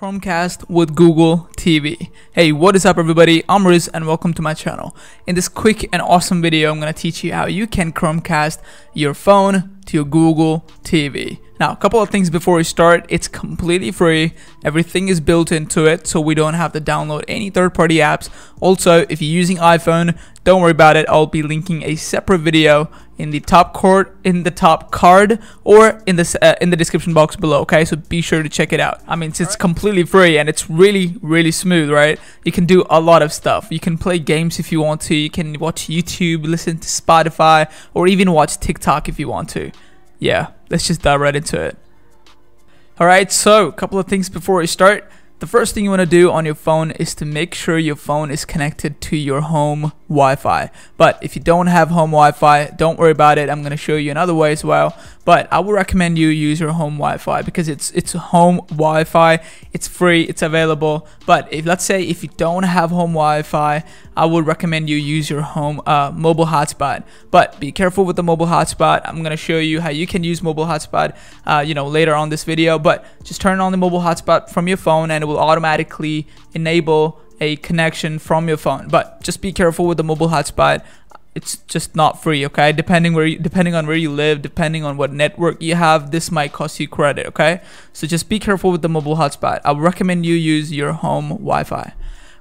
Chromecast with Google TV. Hey, what is up everybody? I'm Riz and welcome to my channel. In this quick and awesome video, I'm going to teach you how you can Chromecast your phone to your Google TV. Now, a couple of things before we start. It's completely free. Everything is built into it, so we don't have to download any third-party apps. Also, if you're using iPhone, don't worry about it. I'll be linking a separate video in the top card, or in the description box below. Okay, so be sure to check it out. I mean, it's completely free and it's really smooth, right? You can do a lot of stuff. You can play games if you want to. You can watch YouTube, listen to Spotify, or even watch TikTok if you want to. Yeah, let's just dive right into it. Alright, so a couple of things before we start. The first thing you want to do on your phone is to make sure your phone is connected to your home Wi-Fi. But if you don't have home Wi-Fi, don't worry about it. I'm going to show you another way as well. But I would recommend you use your home Wi-Fi because it's home Wi-Fi. It's free. It's available. But let's say if you don't have home Wi-Fi, I would recommend you use your home mobile hotspot. But be careful with the mobile hotspot. I'm going to show you how you can use mobile hotspot later on this video. But just turn on the mobile hotspot from your phone and it will automatically enable a connection from your phone. But just be careful with the mobile hotspot. It's just not free, okay? Depending on where you live, depending on what network you have, this might cost you credit, okay? So just be careful with the mobile hotspot. I would recommend you use your home Wi-Fi.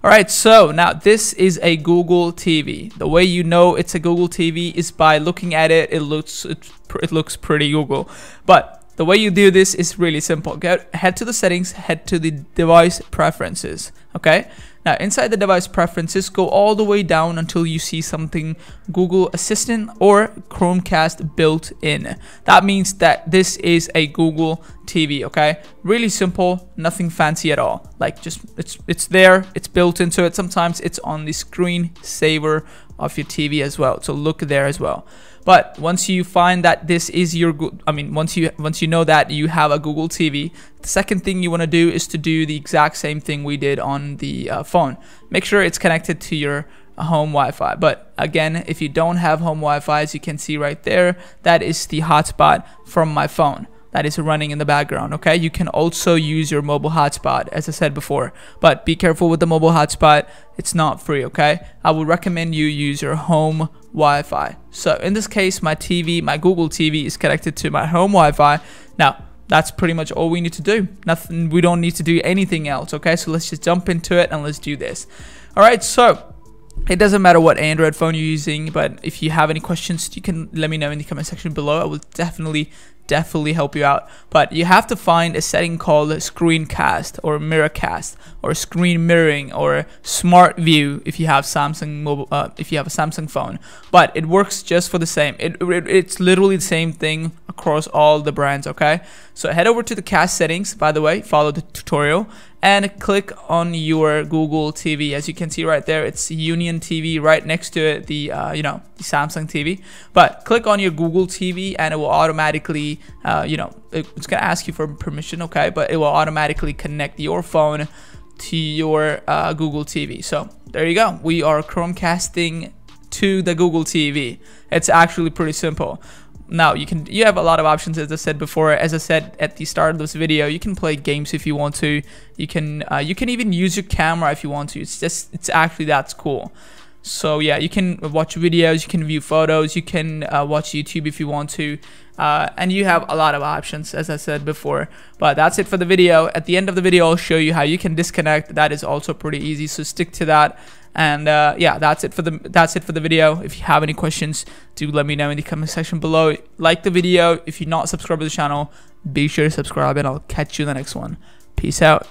Alright, so now this is a Google TV. The way you know it's a Google TV is by looking at it. It looks pretty Google. But the way you do this is really simple. Head to the settings, head to the device preferences, okay? Now inside the device preferences, go all the way down until you see something Google Assistant or Chromecast built in. That means that this is a Google TV, okay? Really simple, nothing fancy at all. Like just it's there, it's built into it. Sometimes it's on the screen saver of your TV as well. So look there as well. But once you find that this is your, once you know that you have a Google TV, the second thing you want to do is to do the exact same thing we did on the phone. Make sure it's connected to your home Wi-Fi. But again, if you don't have home Wi-Fi, as you can see right there, that is the hotspot from my phone that is running in the background, okay? You can also use your mobile hotspot, as I said before, but be careful with the mobile hotspot. It's not free, okay? I would recommend you use your home Wi-Fi. So in this case, my Google TV is connected to my home Wi-Fi. Now, that's pretty much all we need to do. Nothing, we don't need to do anything else, okay? So let's just jump into it and let's do this. All right, so it doesn't matter what Android phone you're using, but if you have any questions, you can let me know in the comment section below. I will definitely help you out. But you have to find a setting called screencast or mirrorcast or screen mirroring or smart view if you have Samsung if you have a Samsung phone. But it works just for the same. It's literally the same thing across all the brands, okay? So head over to the cast settings, by the way, follow the tutorial and click on your Google TV. As you can see right there, it's Union TV right next to it, the Samsung TV. But click on your Google TV and it will automatically it's gonna ask you for permission, okay? But it will automatically connect your phone to your Google TV. So there you go. We are Chromecasting to the Google TV. It's actually pretty simple. Now you have a lot of options, as I said before. As I said at the start of this video, you can play games if you want to. You can even use your camera if you want to. It's actually that's cool. So yeah, you can watch videos, you can view photos, you can watch YouTube if you want to, and you have a lot of options, as I said before. But that's it for the video. At the end of the video, I'll show you how you can disconnect. That is also pretty easy, so stick to that. And yeah, that's it for the video. If you have any questions, do let me know in the comment section below. Like the video. If you're not subscribed to the channel, be sure to subscribe, and I'll catch you in the next one. Peace out.